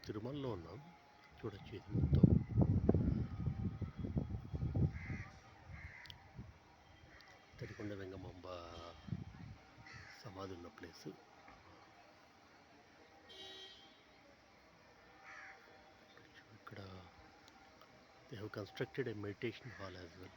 తిరుమలలో ఉన్నాం. చూడొచ్చు ఇది మొత్తం. తడికొండ వెంగమాంబ సమాధి ఉన్న ప్లేసు. ఇక్కడ they have constructed A meditation hall as well.